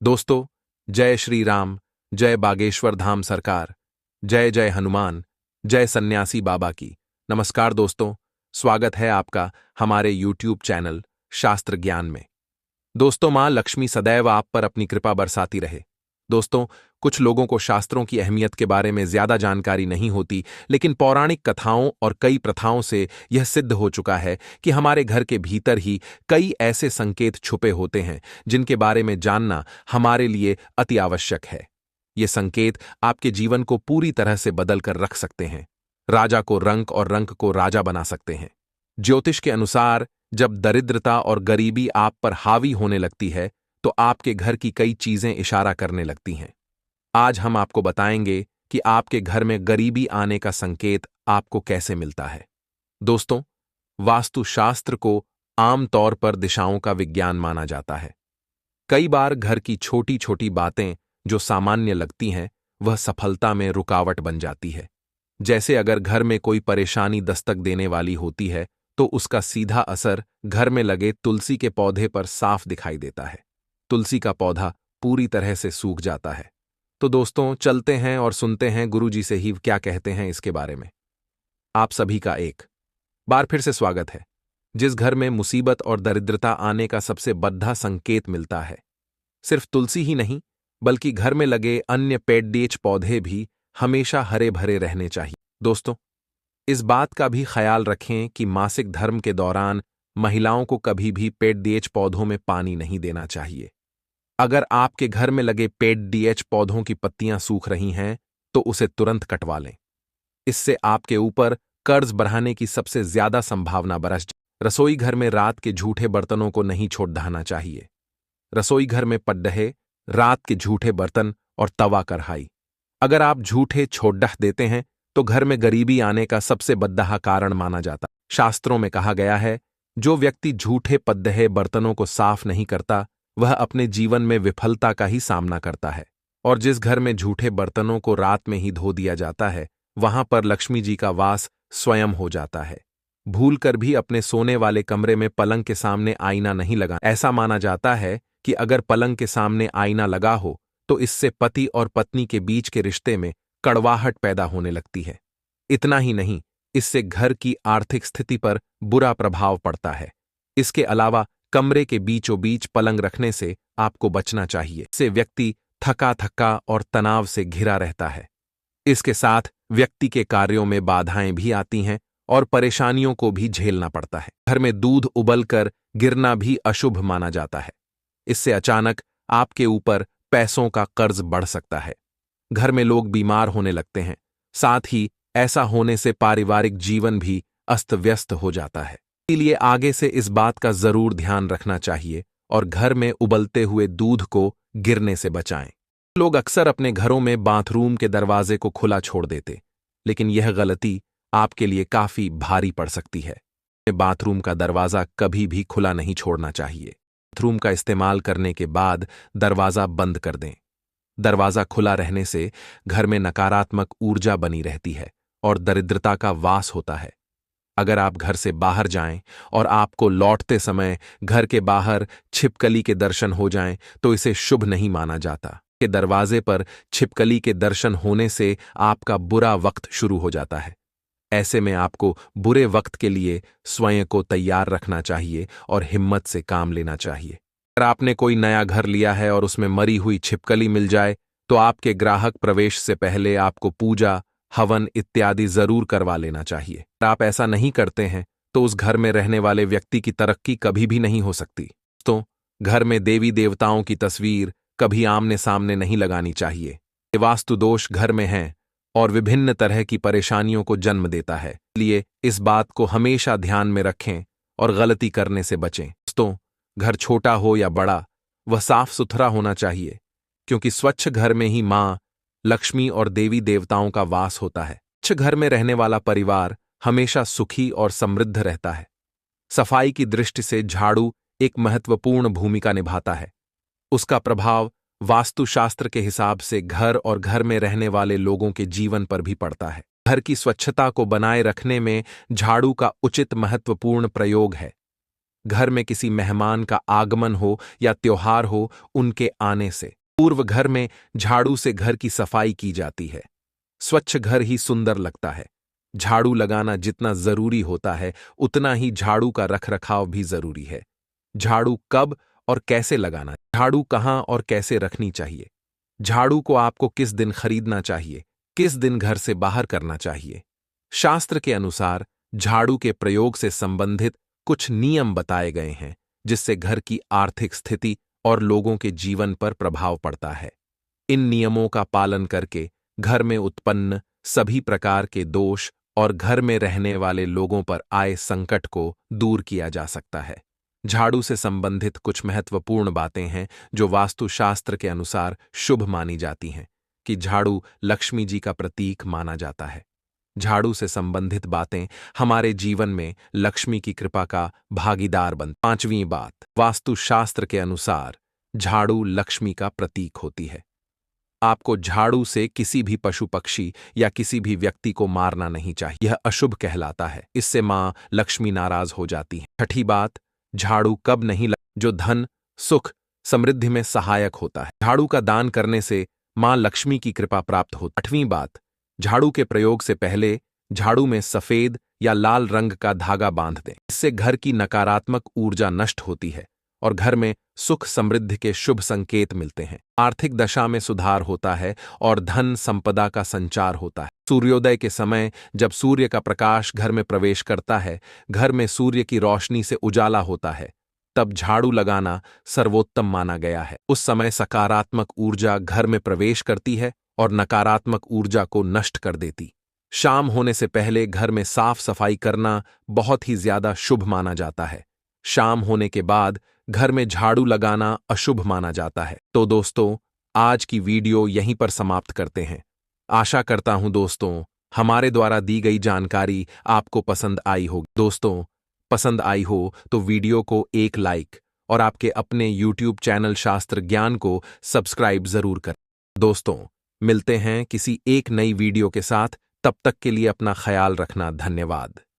दोस्तों, जय श्री राम, जय बागेश्वर धाम सरकार, जय जय हनुमान, जय सन्यासी बाबा की। नमस्कार दोस्तों, स्वागत है आपका हमारे YouTube चैनल शास्त्र ज्ञान में। दोस्तों, माँ लक्ष्मी सदैव आप पर अपनी कृपा बरसाती रहे। दोस्तों, कुछ लोगों को शास्त्रों की अहमियत के बारे में ज्यादा जानकारी नहीं होती, लेकिन पौराणिक कथाओं और कई प्रथाओं से यह सिद्ध हो चुका है कि हमारे घर के भीतर ही कई ऐसे संकेत छुपे होते हैं जिनके बारे में जानना हमारे लिए अति आवश्यक है। ये संकेत आपके जीवन को पूरी तरह से बदल कर रख सकते हैं, राजा को रंक और रंक को राजा बना सकते हैं। ज्योतिष के अनुसार जब दरिद्रता और गरीबी आप पर हावी होने लगती है तो आपके घर की कई चीजें इशारा करने लगती हैं। आज हम आपको बताएंगे कि आपके घर में गरीबी आने का संकेत आपको कैसे मिलता है। दोस्तों, वास्तुशास्त्र को आम तौर पर दिशाओं का विज्ञान माना जाता है। कई बार घर की छोटी छोटी बातें जो सामान्य लगती हैं, वह सफलता में रुकावट बन जाती है। जैसे अगर घर में कोई परेशानी दस्तक देने वाली होती है तो उसका सीधा असर घर में लगे तुलसी के पौधे पर साफ दिखाई देता है। तुलसी का पौधा पूरी तरह से सूख जाता है। तो दोस्तों, चलते हैं और सुनते हैं गुरुजी से ही क्या कहते हैं इसके बारे में। आप सभी का एक बार फिर से स्वागत है। जिस घर में मुसीबत और दरिद्रता आने का सबसे बड़ा संकेत मिलता है, सिर्फ तुलसी ही नहीं बल्कि घर में लगे अन्य पेड़ पौधे भी हमेशा हरे भरे रहने चाहिए। दोस्तों, इस बात का भी ख्याल रखें कि मासिक धर्म के दौरान महिलाओं को कभी भी पेड़ पौधों में पानी नहीं देना चाहिए। अगर आपके घर में लगे पेड़ पौधों की पत्तियां सूख रही हैं तो उसे तुरंत कटवा लें। इससे आपके ऊपर कर्ज बढ़ाने की सबसे ज्यादा संभावना बरस जाए। रसोई घर में रात के झूठे बर्तनों को नहीं छोड़ दहाना चाहिए। रसोई घर में पड्डहे, रात के झूठे बर्तन और तवा कढ़ाई अगर आप झूठे छोड़ देते हैं तो घर में गरीबी आने का सबसे बड़ा कारण माना जाता। शास्त्रों में कहा गया है, जो व्यक्ति झूठे पड्डहे बर्तनों को साफ नहीं करता वह अपने जीवन में विफलता का ही सामना करता है। और जिस घर में झूठे बर्तनों को रात में ही धो दिया जाता है वहां पर लक्ष्मी जी का वास स्वयं हो जाता है। भूल कर भी अपने सोने वाले कमरे में पलंग के सामने आईना नहीं लगा। ऐसा माना जाता है कि अगर पलंग के सामने आईना लगा हो तो इससे पति और पत्नी के बीच के रिश्ते में कड़वाहट पैदा होने लगती है। इतना ही नहीं, इससे घर की आर्थिक स्थिति पर बुरा प्रभाव पड़ता है। इसके अलावा कमरे के बीचों बीच पलंग रखने से आपको बचना चाहिए। इससे व्यक्ति थका थका और तनाव से घिरा रहता है। इसके साथ व्यक्ति के कार्यों में बाधाएं भी आती हैं और परेशानियों को भी झेलना पड़ता है। घर में दूध उबलकर गिरना भी अशुभ माना जाता है। इससे अचानक आपके ऊपर पैसों का कर्ज बढ़ सकता है। घर में लोग बीमार होने लगते हैं। साथ ही ऐसा होने से पारिवारिक जीवन भी अस्त व्यस्त हो जाता है। इसलिए आगे से इस बात का जरूर ध्यान रखना चाहिए और घर में उबलते हुए दूध को गिरने से बचाएं। लोग अक्सर अपने घरों में बाथरूम के दरवाजे को खुला छोड़ देते, लेकिन यह गलती आपके लिए काफी भारी पड़ सकती है। बाथरूम का दरवाजा कभी भी खुला नहीं छोड़ना चाहिए। बाथरूम का इस्तेमाल करने के बाद दरवाजा बंद कर दें। दरवाजा खुला रहने से घर में नकारात्मक ऊर्जा बनी रहती है और दरिद्रता का वास होता है। अगर आप घर से बाहर जाएं और आपको लौटते समय घर के बाहर छिपकली के दर्शन हो जाएं तो इसे शुभ नहीं माना जाता। के दरवाजे पर छिपकली के दर्शन होने से आपका बुरा वक्त शुरू हो जाता है। ऐसे में आपको बुरे वक्त के लिए स्वयं को तैयार रखना चाहिए और हिम्मत से काम लेना चाहिए। अगर आपने कोई नया घर लिया है और उसमें मरी हुई छिपकली मिल जाए तो आपके ग्राहक प्रवेश से पहले आपको पूजा, हवन इत्यादि जरूर करवा लेना चाहिए। अगर आप ऐसा नहीं करते हैं तो उस घर में रहने वाले व्यक्ति की तरक्की कभी भी नहीं हो सकती। तो घर में देवी देवताओं की तस्वीर कभी आमने सामने नहीं लगानी चाहिए। ये वास्तु दोष घर में हैं और विभिन्न तरह की परेशानियों को जन्म देता है। इसलिए इस बात को हमेशा ध्यान में रखें और गलती करने से बचें। दोस्तों, घर छोटा हो या बड़ा, वह साफ सुथरा होना चाहिए, क्योंकि स्वच्छ घर में ही माँ लक्ष्मी और देवी देवताओं का वास होता है। स्वच्छ घर में रहने वाला परिवार हमेशा सुखी और समृद्ध रहता है। सफाई की दृष्टि से झाड़ू एक महत्वपूर्ण भूमिका निभाता है। उसका प्रभाव वास्तुशास्त्र के हिसाब से घर और घर में रहने वाले लोगों के जीवन पर भी पड़ता है। घर की स्वच्छता को बनाए रखने में झाड़ू का उचित महत्वपूर्ण प्रयोग है। घर में किसी मेहमान का आगमन हो या त्योहार हो, उनके आने से पूर्व घर में झाड़ू से घर की सफाई की जाती है। स्वच्छ घर ही सुंदर लगता है। झाड़ू लगाना जितना जरूरी होता है, उतना ही झाड़ू का रखरखाव भी जरूरी है। झाड़ू कब और कैसे लगाना, झाड़ू कहाँ और कैसे रखनी चाहिए, झाड़ू को आपको किस दिन खरीदना चाहिए, किस दिन घर से बाहर करना चाहिए। शास्त्र के अनुसार झाड़ू के प्रयोग से संबंधित कुछ नियम बताए गए हैं, जिससे घर की आर्थिक स्थिति और लोगों के जीवन पर प्रभाव पड़ता है। इन नियमों का पालन करके घर में उत्पन्न सभी प्रकार के दोष और घर में रहने वाले लोगों पर आए संकट को दूर किया जा सकता है। झाड़ू से संबंधित कुछ महत्वपूर्ण बातें हैं जो वास्तुशास्त्र के अनुसार शुभ मानी जाती हैं कि झाड़ू लक्ष्मी जी का प्रतीक माना जाता है। झाड़ू से संबंधित बातें हमारे जीवन में लक्ष्मी की कृपा का भागीदार बन। पांचवीं बात, वास्तुशास्त्र के अनुसार झाड़ू लक्ष्मी का प्रतीक होती है। आपको झाड़ू से किसी भी पशु पक्षी या किसी भी व्यक्ति को मारना नहीं चाहिए, यह अशुभ कहलाता है। इससे मां लक्ष्मी नाराज हो जाती है। छठी बात, झाड़ू कब नहीं जो धन सुख समृद्धि में सहायक होता है। झाड़ू का दान करने से मां लक्ष्मी की कृपा प्राप्त होती है। आठवीं बात, झाड़ू के प्रयोग से पहले झाड़ू में सफेद या लाल रंग का धागा बांध दें। इससे घर की नकारात्मक ऊर्जा नष्ट होती है और घर में सुख समृद्धि के शुभ संकेत मिलते हैं। आर्थिक दशा में सुधार होता है और धन संपदा का संचार होता है। सूर्योदय के समय जब सूर्य का प्रकाश घर में प्रवेश करता है, घर में सूर्य की रोशनी से उजाला होता है, तब झाड़ू लगाना सर्वोत्तम माना गया है। उस समय सकारात्मक ऊर्जा घर में प्रवेश करती है और नकारात्मक ऊर्जा को नष्ट कर देती। शाम होने से पहले घर में साफ सफाई करना बहुत ही ज्यादा शुभ माना जाता है। शाम होने के बाद घर में झाड़ू लगाना अशुभ माना जाता है। तो दोस्तों, आज की वीडियो यहीं पर समाप्त करते हैं। आशा करता हूं दोस्तों, हमारे द्वारा दी गई जानकारी आपको पसंद आई होगी। दोस्तों, पसंद आई हो तो वीडियो को एक लाइक और आपके अपने YouTube चैनल शास्त्र ज्ञान को सब्सक्राइब जरूर करें। दोस्तों, मिलते हैं किसी एक नई वीडियो के साथ। तब तक के लिए अपना ख्याल रखना। धन्यवाद।